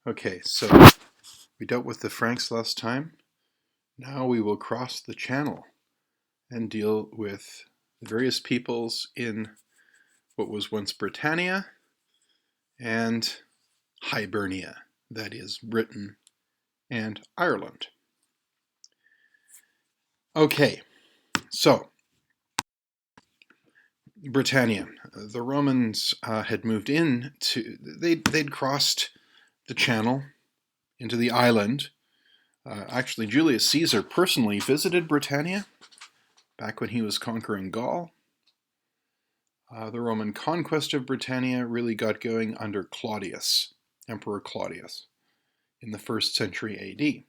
Okay, so we dealt with the Franks last time. Now we will cross the channel and deal with the various peoples in what was once Britannia and Hibernia, that is, Britain and Ireland. Okay, so Britannia. The Romans had moved in to, they'd crossed the channel into the island. Actually, Julius Caesar personally visited Britannia back when he was conquering Gaul. The Roman conquest of Britannia really got going under Claudius, Emperor Claudius, in the 1st century AD.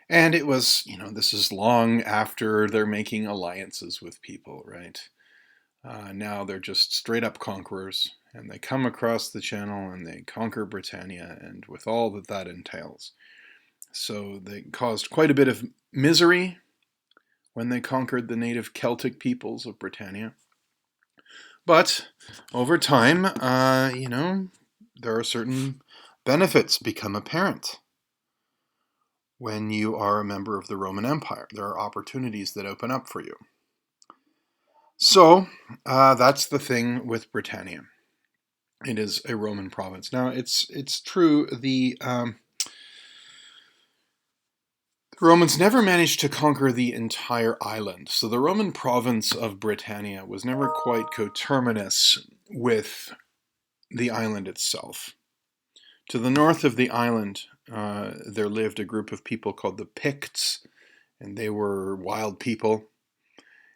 And it was, this is long after they're making alliances with people, right? Now they're just straight up conquerors, and they come across the channel and they conquer Britannia, and with all that that entails. So they caused quite a bit of misery when they conquered the native Celtic peoples of Britannia. But over time, there are certain benefits become apparent when you are a member of the Roman Empire. There are opportunities that open up for you. So that's the thing with Britannia. It is a Roman province. Now, it's true, the Romans never managed to conquer the entire island. So the Roman province of Britannia was never quite coterminous with the island itself. To the north of the island, there lived a group of people called the Picts, and they were wild people.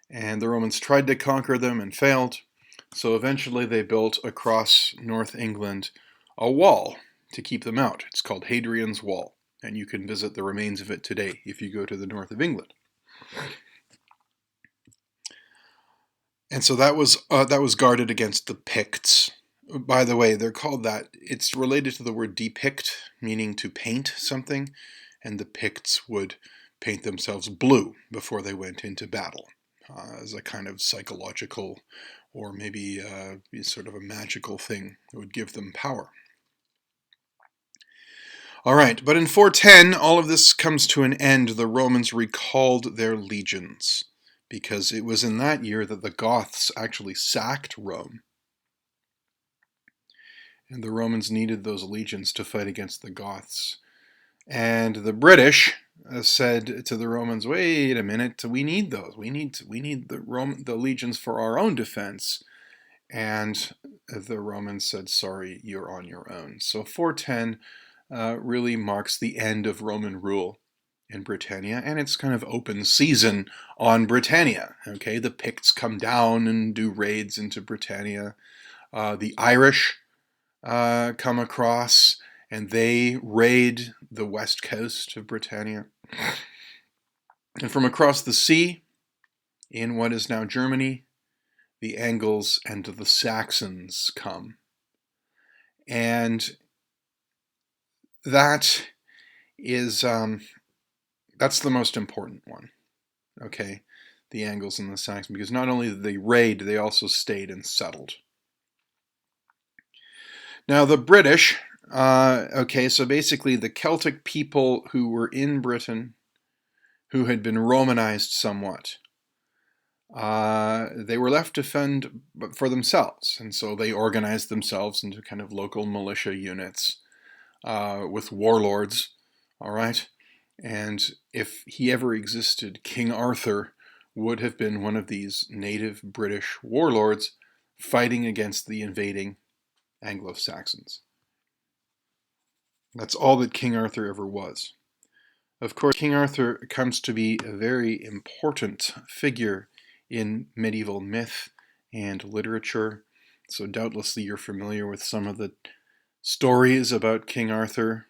And the Romans tried to conquer them and failed. So eventually they built across North England a wall to keep them out. It's called Hadrian's Wall, and you can visit the remains of it today if you go to the north of England. And so that was guarded against the Picts. By the way, they're called that. It's related to the word depict, meaning to paint something, and the Picts would paint themselves blue before they went into battle, as a kind of psychological or maybe sort of a magical thing that would give them power. All right, but in 410, all of this comes to an end. The Romans recalled their legions, because it was in that year that the Goths actually sacked Rome. And the Romans needed those legions to fight against the Goths. And the British said to the Romans, wait a minute, we need those. We need the legions for our own defense. And the Romans said, sorry, you're on your own. So 410 really marks the end of Roman rule in Britannia, and it's kind of open season on Britannia. Okay, the Picts come down and do raids into Britannia. The Irish come across, and they raid the west coast of Britannia. And from across the sea, in what is now Germany, the Angles and the Saxons come. And that is, that's the most important one, okay? The Angles and the Saxons, because not only did they raid, they also stayed and settled. Now the British, so basically the Celtic people who were in Britain, who had been Romanized somewhat, they were left to fend for themselves, and so they organized themselves into kind of local militia units with warlords, all right? And if he ever existed, King Arthur would have been one of these native British warlords fighting against the invading Anglo Saxons. That's all that King Arthur ever was. Of course, King Arthur comes to be a very important figure in medieval myth and literature. So doubtlessly you're familiar with some of the stories about King Arthur,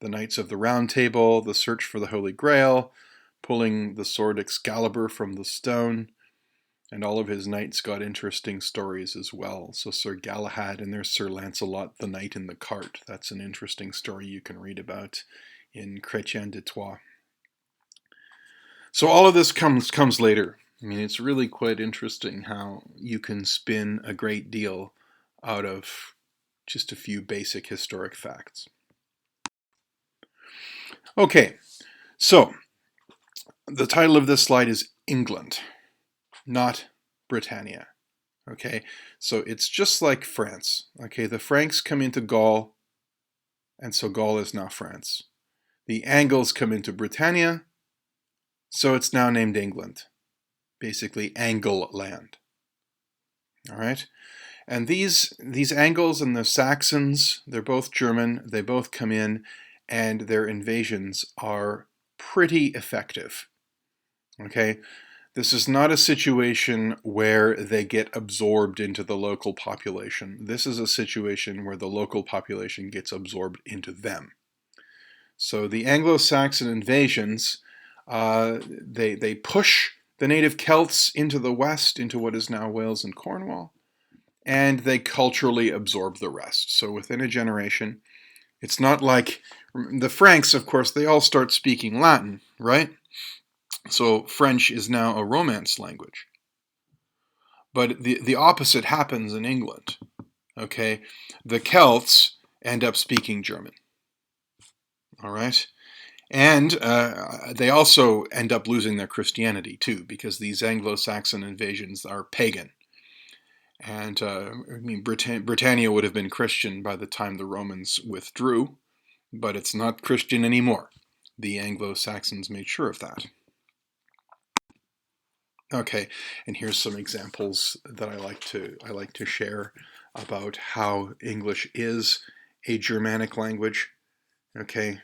the Knights of the Round Table, the search for the Holy Grail, pulling the sword Excalibur from the stone, and all of his knights got interesting stories as well. So Sir Galahad and there's Sir Lancelot, the Knight in the Cart. That's an interesting story you can read about in Chrétien de Troyes. So all of this comes later. I mean, it's really quite interesting how you can spin a great deal out of just a few basic historic facts. Okay, so the title of this slide is England, not Britannia. Okay, so it's just like France. Okay, the Franks come into Gaul, and so Gaul is now France. The Angles come into Britannia, so it's now named England. Basically, Angle land. All right, and these Angles and the Saxons, they're both German. They both come in, and their invasions are pretty effective. Okay, this is not a situation where they get absorbed into the local population. This is a situation where the local population gets absorbed into them. So the Anglo-Saxon invasions, they push the native Celts into the west, into what is now Wales and Cornwall, and they culturally absorb the rest. So within a generation, it's not like the Franks, of course, they all start speaking Latin, right? So French is now a Romance language. But the opposite happens in England. Okay, the Celts end up speaking German. All right, and they also end up losing their Christianity too, because these Anglo-Saxon invasions are pagan. And I mean, Britannia would have been Christian by the time the Romans withdrew, but it's not Christian anymore. The Anglo-Saxons made sure of that. Okay, and here's some examples that I like to share about how English is a Germanic language. Okay,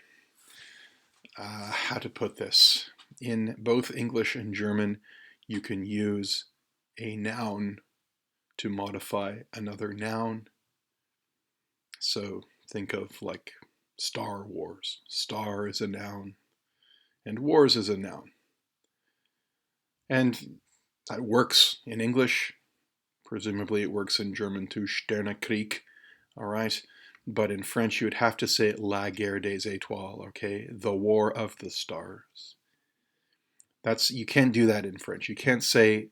how to put this? In both English and German, you can use a noun to modify another noun. So think of like Star Wars. Star is a noun, and wars is a noun. And that works in English. Presumably it works in German too, Sternekrieg, all right? But in French you would have to say La guerre des étoiles, okay? The war of the stars. You can't do that in French. You can't say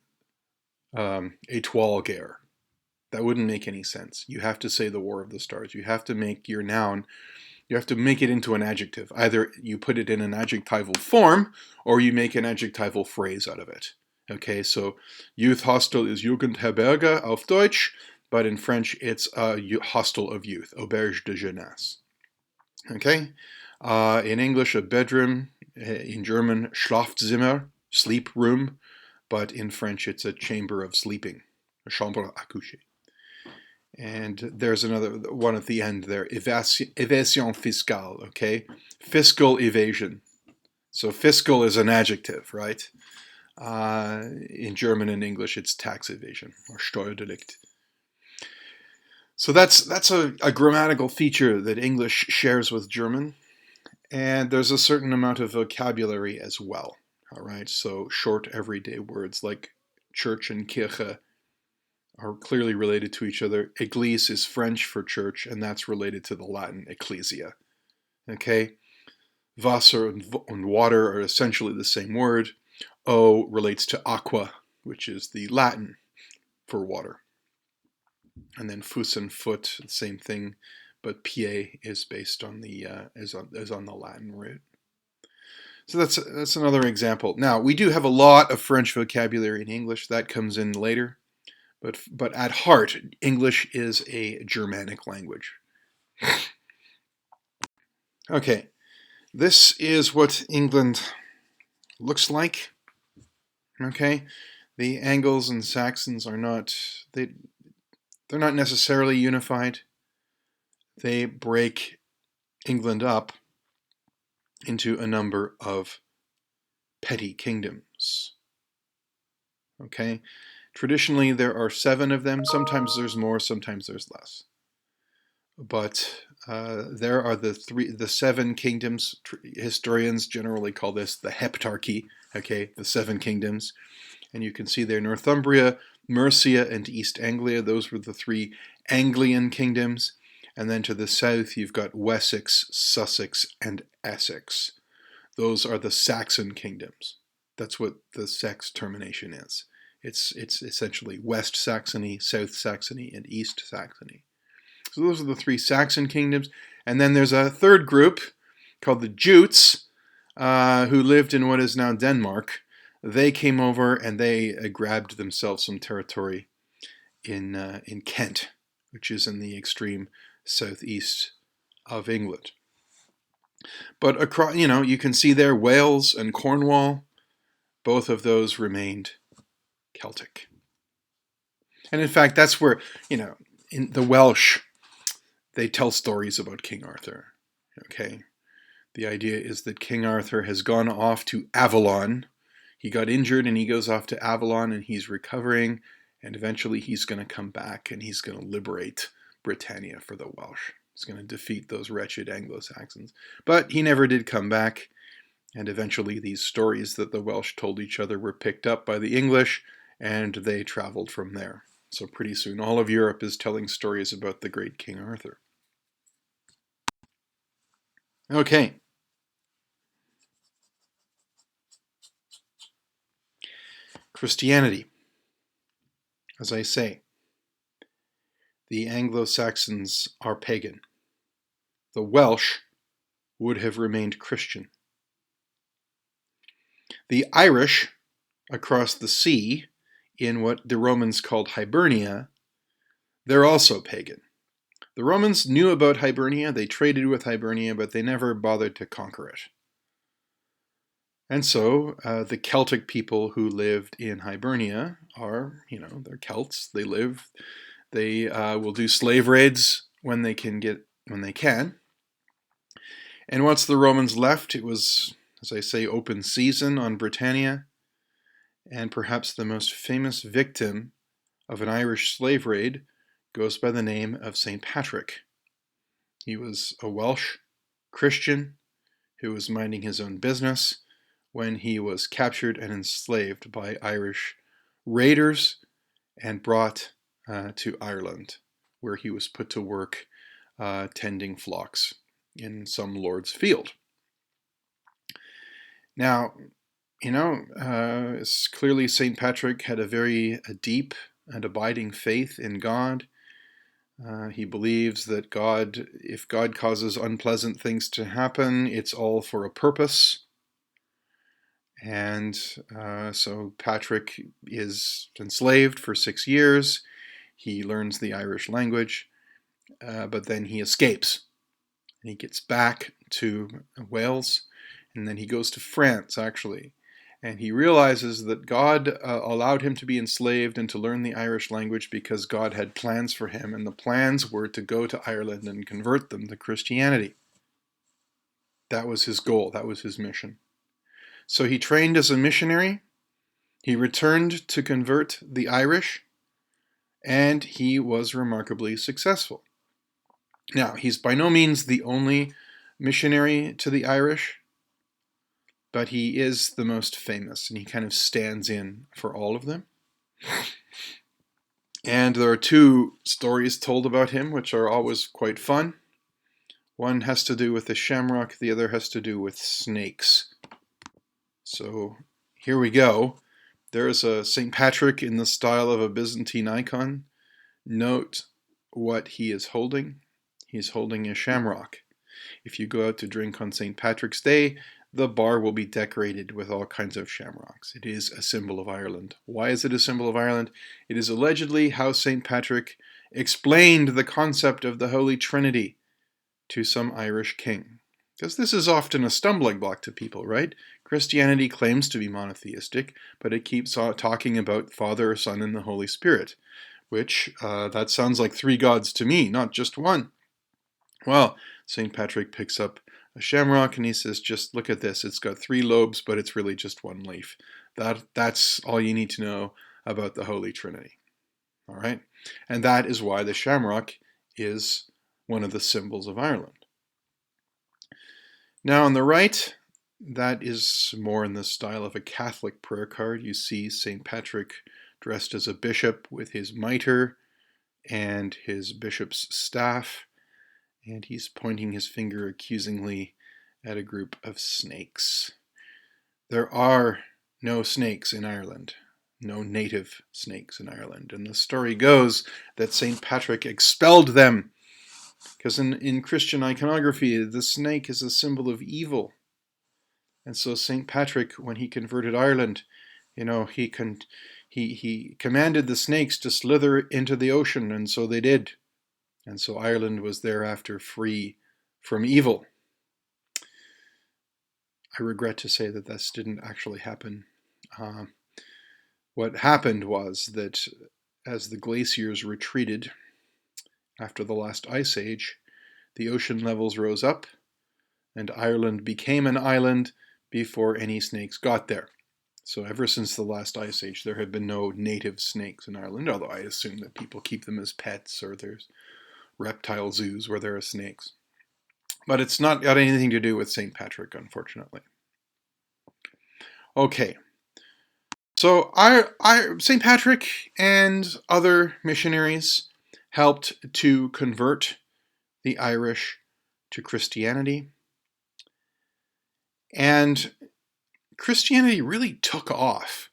étoile guerre. That wouldn't make any sense. You have to say the war of the stars. You have to make your noun, you have to make it into an adjective. Either you put it in an adjectival form, or you make an adjectival phrase out of it. Okay, so youth hostel is Jugendherberge auf Deutsch, but in French it's hostel of youth, auberge de jeunesse. Okay, in English a bedroom, in German Schlafzimmer, sleep room, but in French it's a chamber of sleeping, a chambre à coucher. And there's another one at the end there, évasion fiscale, okay? Fiscal evasion. So fiscal is an adjective, right? In German and English, it's tax evasion or Steuerdelikt. So that's a grammatical feature that English shares with German. And there's a certain amount of vocabulary as well, all right? So short everyday words like church and Kirche are clearly related to each other. Église is French for church, and that's related to the Latin ecclesia. Okay? Wasser and water are essentially the same word. O relates to aqua, which is the Latin for water. And then fus and foot, same thing, but pied is based on the is on the Latin root. So that's another example. Now, we do have a lot of French vocabulary in English. That comes in later. But at heart, English is a Germanic language. Okay, this is what England looks like. Okay, the Angles and Saxons are not, they're not necessarily unified. They break England up into a number of petty kingdoms. Okay, traditionally there are 7 of them. Sometimes there's more, sometimes there's less. But there are the 7 kingdoms. Historians generally call this the heptarchy, okay, the 7 kingdoms. And you can see there Northumbria, Mercia, and East Anglia. Those were the 3 Anglian kingdoms. And then to the south, you've got Wessex, Sussex, and Essex. Those are the Saxon kingdoms. That's what the sex termination is. It's essentially West Saxony, South Saxony, and East Saxony. So those are the 3 Saxon kingdoms. And then there's a third group called the Jutes, who lived in what is now Denmark. They came over and they grabbed themselves some territory in Kent, which is in the extreme southeast of England. But across, you can see there Wales and Cornwall, both of those remained Celtic. And in fact, that's where, in the Welsh, they tell stories about King Arthur. Okay. The idea is that King Arthur has gone off to Avalon. He got injured and he goes off to Avalon and he's recovering, and eventually he's going to come back and he's going to liberate Britannia for the Welsh. He's going to defeat those wretched Anglo Saxons. But he never did come back, and eventually these stories that the Welsh told each other were picked up by the English, and they traveled from there. So pretty soon all of Europe is telling stories about the great King Arthur. Okay. Christianity. As I say, the Anglo Saxons are pagan. The Welsh would have remained Christian. The Irish across the sea, in what the Romans called Hibernia, they're also pagan. The Romans knew about Hibernia, they traded with Hibernia, but they never bothered to conquer it. And so the Celtic people who lived in Hibernia are, they're Celts. They will do slave raids when they can. And once the Romans left, it was, as I say, open season on Britannia. And perhaps the most famous victim of an Irish slave raid goes by the name of St. Patrick. He was a Welsh Christian who was minding his own business when he was captured and enslaved by Irish raiders and brought to Ireland, where he was put to work tending flocks in some lord's field. Now, clearly St. Patrick had a very deep and abiding faith in God. He believes that if God causes unpleasant things to happen, it's all for a purpose. And so Patrick is enslaved for 6 years. He learns the Irish language, but then he escapes. He gets back to Wales, and then he goes to France, actually. And he realizes that God allowed him to be enslaved and to learn the Irish language because God had plans for him, and the plans were to go to Ireland and convert them to Christianity. That was his goal. That was his mission. So he trained as a missionary. He returned to convert the Irish, and he was remarkably successful. Now, he's by no means the only missionary to the Irish, but he is the most famous, and he kind of stands in for all of them. And there are 2 stories told about him, which are always quite fun. One has to do with the shamrock, the other has to do with snakes. So here we go. There is a St. Patrick in the style of a Byzantine icon. Note what he is holding. He's holding a shamrock. If you go out to drink on St. Patrick's Day, the bar will be decorated with all kinds of shamrocks. It is a symbol of Ireland. Why is it a symbol of Ireland? It is allegedly how St. Patrick explained the concept of the Holy Trinity to some Irish king. Because this is often a stumbling block to people, right? Christianity claims to be monotheistic, but it keeps talking about Father, Son, and the Holy Spirit, which that sounds like 3 gods to me, not just one. Well, St. Patrick picks up a shamrock and he says, just look at this. It's got 3 lobes, but it's really just 1 leaf. That's all you need to know about the Holy Trinity. All right? And that is why the shamrock is one of the symbols of Ireland. Now on the right, that is more in the style of a Catholic prayer card. You see St. Patrick dressed as a bishop with his mitre and his bishop's staff, and he's pointing his finger accusingly at a group of snakes. There are no snakes in Ireland, no native snakes in Ireland, and the story goes that St. Patrick expelled them Because in Christian iconography, the snake is a symbol of evil. And so St. Patrick, when he converted Ireland, he commanded the snakes to slither into the ocean, and so they did. And so Ireland was thereafter free from evil. I regret to say that this didn't actually happen. What happened was that as the glaciers retreated after the last ice age, the ocean levels rose up, and Ireland became an island before any snakes got there. So ever since the last ice age, there have been no native snakes in Ireland, although I assume that people keep them as pets, or there's reptile zoos where there are snakes. But it's not got anything to do with St. Patrick, unfortunately. Okay. So St. Patrick and other missionaries helped to convert the Irish to Christianity. And Christianity really took off.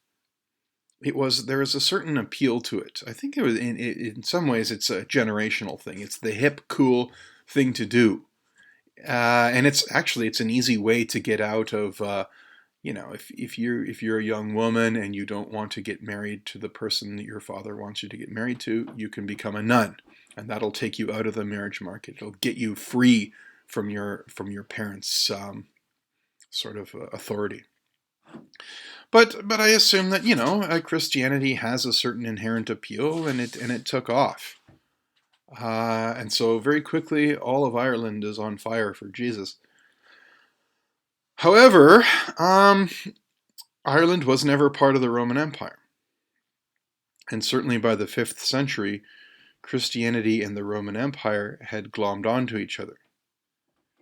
There was a certain appeal to it. I think it was in some ways it's a generational thing. It's the hip, cool thing to do. And it's an easy way to get out of if you're a young woman and you don't want to get married to the person that your father wants you to get married to, you can become a nun, and that'll take you out of the marriage market. It'll get you free from your parents' sort of authority. But I assume that Christianity has a certain inherent appeal, and it took off, and so very quickly all of Ireland is on fire for Jesus. However, Ireland was never part of the Roman Empire. And certainly by the 5th century, Christianity and the Roman Empire had glommed onto each other.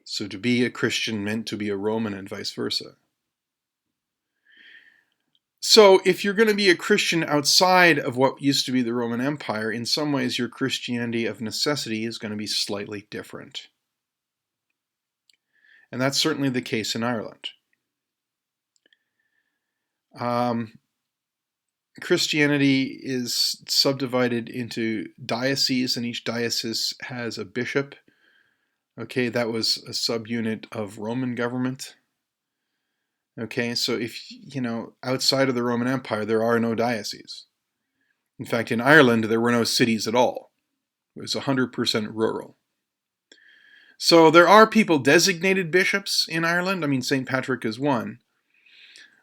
So to be a Christian meant to be a Roman and vice versa. So if you're going to be a Christian outside of what used to be the Roman Empire, in some ways your Christianity of necessity is going to be slightly different. And that's certainly the case in Ireland. Christianity is subdivided into dioceses, and each diocese has a bishop. Okay, that was a subunit of Roman government. Okay, so if, outside of the Roman Empire, there are no dioceses. In fact, in Ireland, there were no cities at all. It was 100% rural. So there are people designated bishops in Ireland. I mean, St. Patrick is one.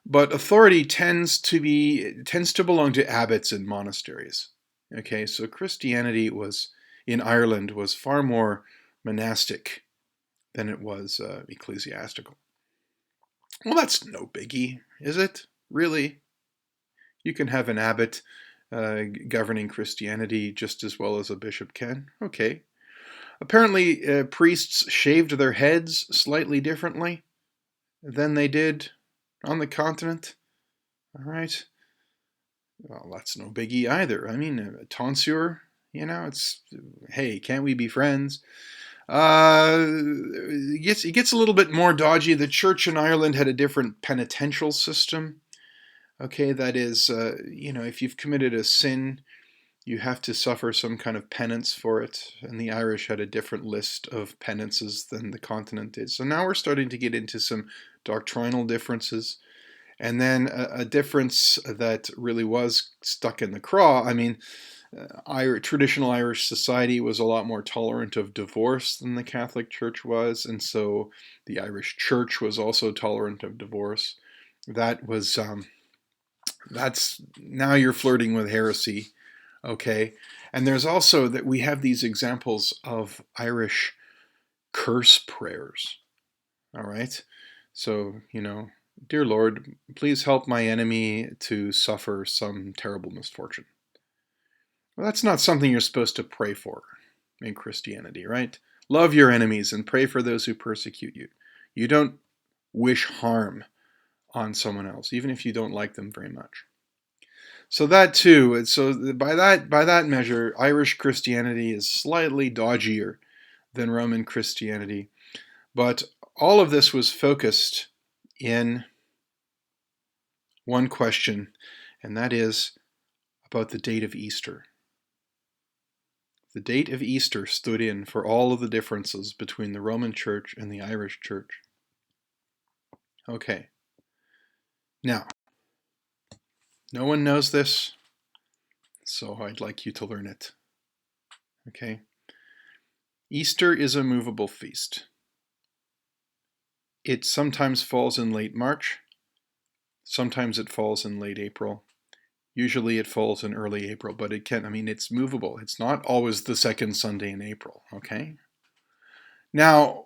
But authority tends to belong to abbots and monasteries. Okay, so Christianity in Ireland was far more monastic than it was ecclesiastical. Well, that's no biggie, is it? Really? You can have an abbot governing Christianity just as well as a bishop can. Okay. Apparently, priests shaved their heads slightly differently than they did on the continent. All right. Well, that's no biggie either. I mean, a tonsure, it's, hey, can't we be friends? It gets a little bit more dodgy. The church in Ireland had a different penitential system. Okay, that is, if you've committed a sin, you have to suffer some kind of penance for it. And the Irish had a different list of penances than the continent did. So now we're starting to get into some doctrinal differences. And then a difference that really was stuck in the craw. I mean, traditional Irish society was a lot more tolerant of divorce than the Catholic Church was, and so the Irish Church was also tolerant of divorce. That's now you're flirting with heresy, okay? And there's also that we have these examples of Irish curse prayers, all right? So, dear Lord, please help my enemy to suffer some terrible misfortune. Well, that's not something you're supposed to pray for in Christianity, right? Love your enemies and pray for those who persecute you. You don't wish harm on someone else, even if you don't like them very much. So that too, by that measure, Irish Christianity is slightly dodgier than Roman Christianity. But all of this was focused in one question, and that is about the date of Easter. The date of Easter stood in for all of the differences between the Roman Church and the Irish Church. Okay. Now, no one knows this, so I'd like you to learn it. Okay? Easter is a movable feast. It sometimes falls in late March. Sometimes it falls in late April. Usually it falls in early April, but it's movable. It's not always the second Sunday in April, okay? Now,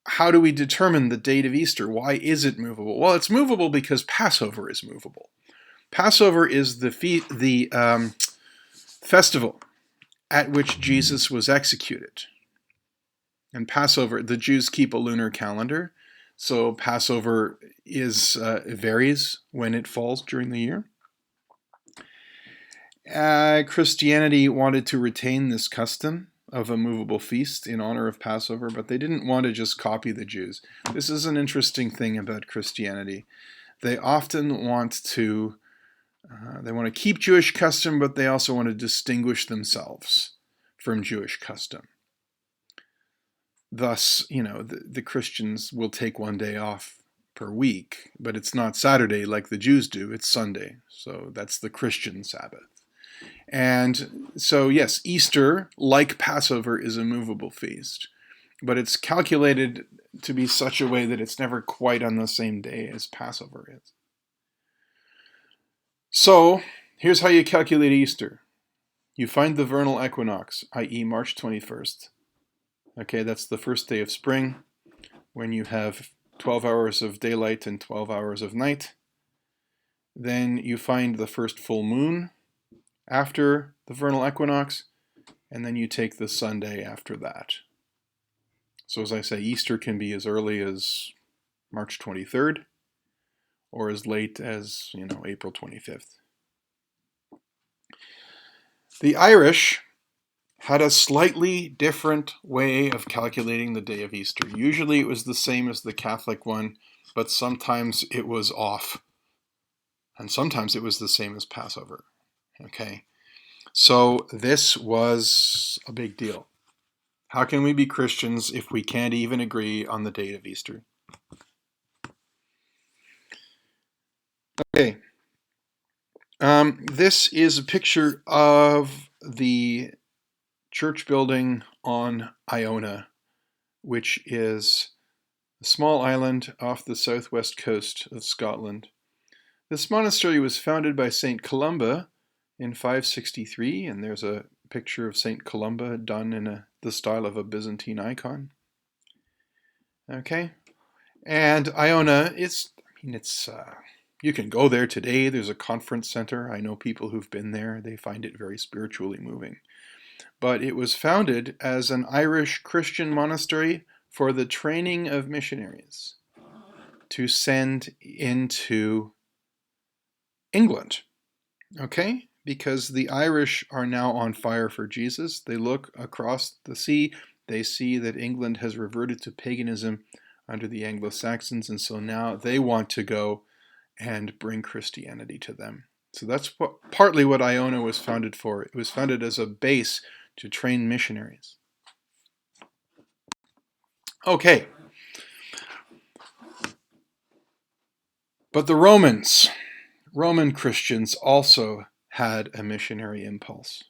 how do we determine the date of Easter? Why is it movable? Well, it's movable because Passover is movable. Passover is the festival at which Jesus was executed. And Passover, the Jews keep a lunar calendar, so Passover varies when it falls during the year. Christianity wanted to retain this custom of a movable feast in honor of Passover, but they didn't want to just copy the Jews. This is an interesting thing about Christianity. They often want to keep Jewish custom, but they also want to distinguish themselves from Jewish custom. Thus, the Christians will take one day off per week, but it's not Saturday like the Jews do, it's Sunday. So that's the Christian Sabbath. And so, yes, Easter, like Passover, is a movable feast, but it's calculated to be such a way that it's never quite on the same day as Passover is. So, here's how you calculate Easter. You find the vernal equinox, i.e. March 21st. Okay, that's the first day of spring, when you have 12 hours of daylight and 12 hours of night. Then you find the first full moon after the vernal equinox, and then you take the Sunday after that. So as I say, Easter can be as early as March 23rd, or as late as, April 25th. The Irish had a slightly different way of calculating the day of Easter. Usually it was the same as the Catholic one, but sometimes it was off. And sometimes it was the same as Passover. Okay? So this was a big deal. How can we be Christians if we can't even agree on the date of Easter? Okay. This is a picture of the church building on Iona, which is a small island off the southwest coast of Scotland. This monastery was founded by St. Columba in 563, and there's a picture of St. Columba done in the style of a Byzantine icon. Okay, and Iona, you can go there today. There's a conference center. I know people who've been there. They find it very spiritually moving. But it was founded as an Irish Christian monastery for the training of missionaries to send into England. Okay? Because the Irish are now on fire for Jesus. They look across the sea. They see that England has reverted to paganism under the Anglo Saxons, and so now they want to go and bring Christianity to them. So that's partly what Iona was founded for. It was founded as a base to train missionaries. Okay. But the Roman Christians also had a missionary impulse.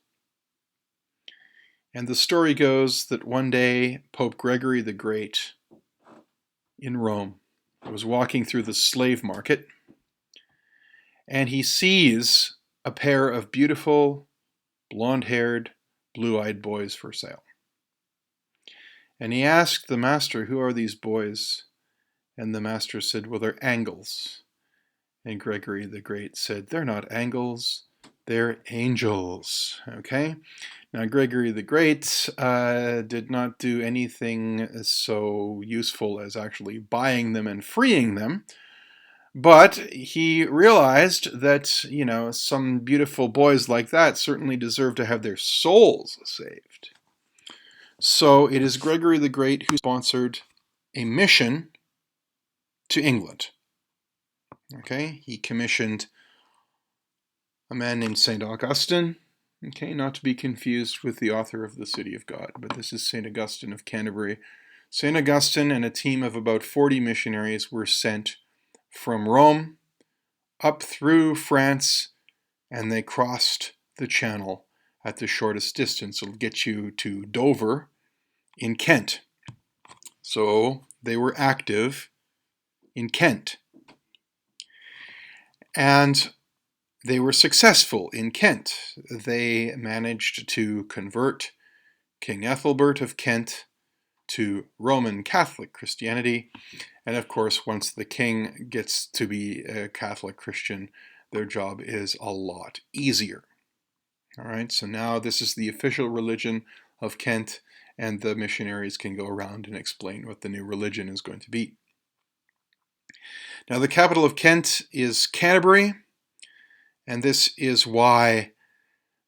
And the story goes that one day Pope Gregory the Great in Rome was walking through the slave market, and he sees a pair of beautiful, blonde-haired, blue-eyed boys for sale. And he asked the master, "Who are these boys?" And the master said, "Well, they're Angles." And Gregory the Great said, "They're not Angles, they're angels." Okay? Now, Gregory the Great did not do anything so useful as actually buying them and freeing them. But he realized that, some beautiful boys like that certainly deserve to have their souls saved. So it is Gregory the Great who sponsored a mission to England. Okay, he commissioned a man named St. Augustine, Okay, not to be confused with the author of the City of God, but this is St. Augustine of Canterbury. St. Augustine and a team of about 40 missionaries were sent from Rome up through France, and they crossed the Channel at the shortest distance. It'll get you to Dover in Kent. So they were active in Kent. And they were successful in Kent. They managed to convert King Ethelbert of Kent to Roman Catholic Christianity. And of course, once the king gets to be a Catholic Christian, their job is a lot easier. All right, so now this is the official religion of Kent, and the missionaries can go around and explain what the new religion is going to be. Now, the capital of Kent is Canterbury, and this is why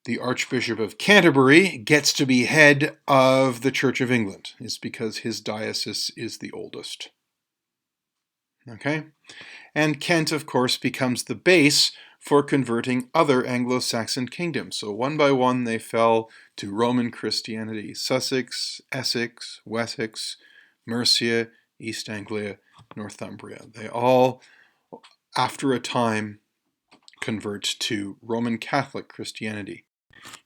the Archbishop of Canterbury gets to be head of the Church of England. It's because his diocese is the oldest. Okay? And Kent, of course, becomes the base for converting other Anglo Saxon kingdoms. So one by one, they fell to Roman Christianity. Sussex, Essex, Wessex, Mercia, East Anglia, Northumbria. They all, after a time, convert to Roman Catholic Christianity.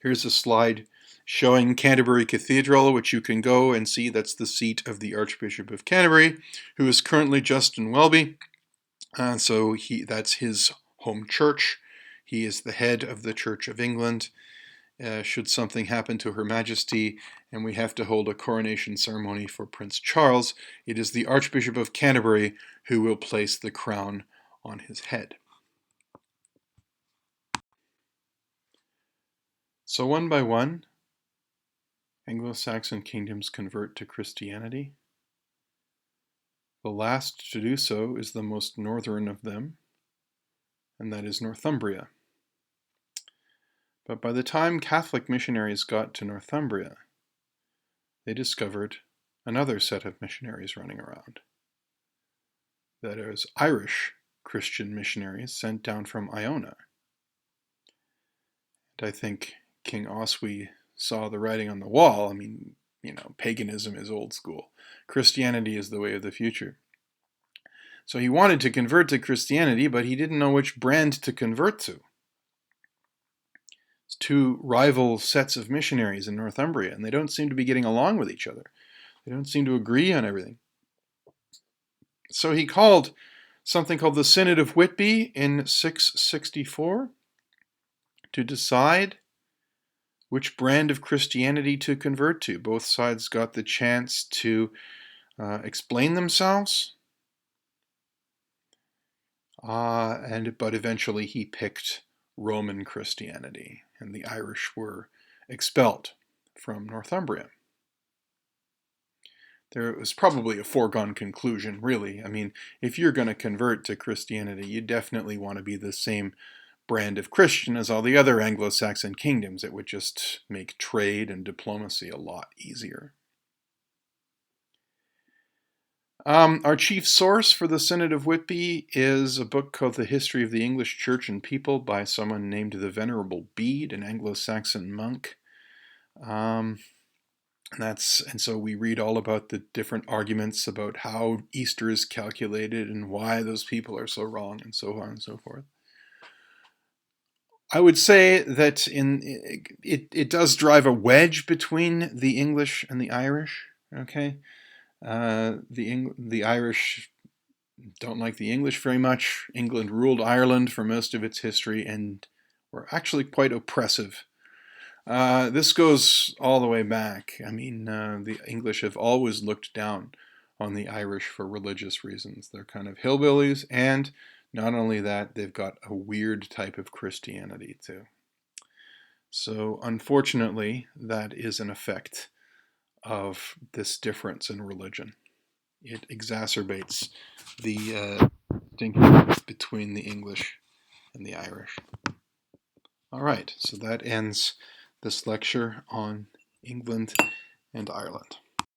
Here's a slide showing Canterbury Cathedral, which you can go and see. That's the seat of the Archbishop of Canterbury, who is currently Justin Welby. So that's his home church. He is the head of the Church of England. Should something happen to Her Majesty and we have to hold a coronation ceremony for Prince Charles, it is the Archbishop of Canterbury who will place the crown on his head. So one by one, Anglo-Saxon kingdoms convert to Christianity. The last to do so is the most northern of them, and that is Northumbria. But by the time Catholic missionaries got to Northumbria, they discovered another set of missionaries running around. That is Irish Christian missionaries sent down from Iona. And I think King Oswy saw the writing on the wall. I mean, paganism is old school. Christianity is the way of the future. So he wanted to convert to Christianity, but he didn't know which brand to convert to. It's two rival sets of missionaries in Northumbria, and they don't seem to be getting along with each other. They don't seem to agree on everything. So he called something called the Synod of Whitby in 664 to decide which brand of Christianity to convert to. Both sides got the chance to explain themselves, but eventually he picked Roman Christianity, and the Irish were expelled from Northumbria. There was probably a foregone conclusion, really. I mean, if you're going to convert to Christianity, you definitely want to be the same brand of Christian as all the other Anglo-Saxon kingdoms. It would just make trade and diplomacy a lot easier. Our chief source for the Synod of Whitby is a book called The History of the English Church and People by someone named the Venerable Bede, an Anglo-Saxon monk. And so we read all about the different arguments about how Easter is calculated and why those people are so wrong and so on and so forth. I would say that it does drive a wedge between the English and the Irish. Okay, the Irish don't like the English very much. England ruled Ireland for most of its history and were actually quite oppressive. This goes all the way back. I mean, the English have always looked down on the Irish for religious reasons. They're kind of hillbillies, and not only that, they've got a weird type of Christianity too. So unfortunately, that is an effect of this difference in religion. It exacerbates the distinction between the English and the Irish. All right, so that ends this lecture on England and Ireland.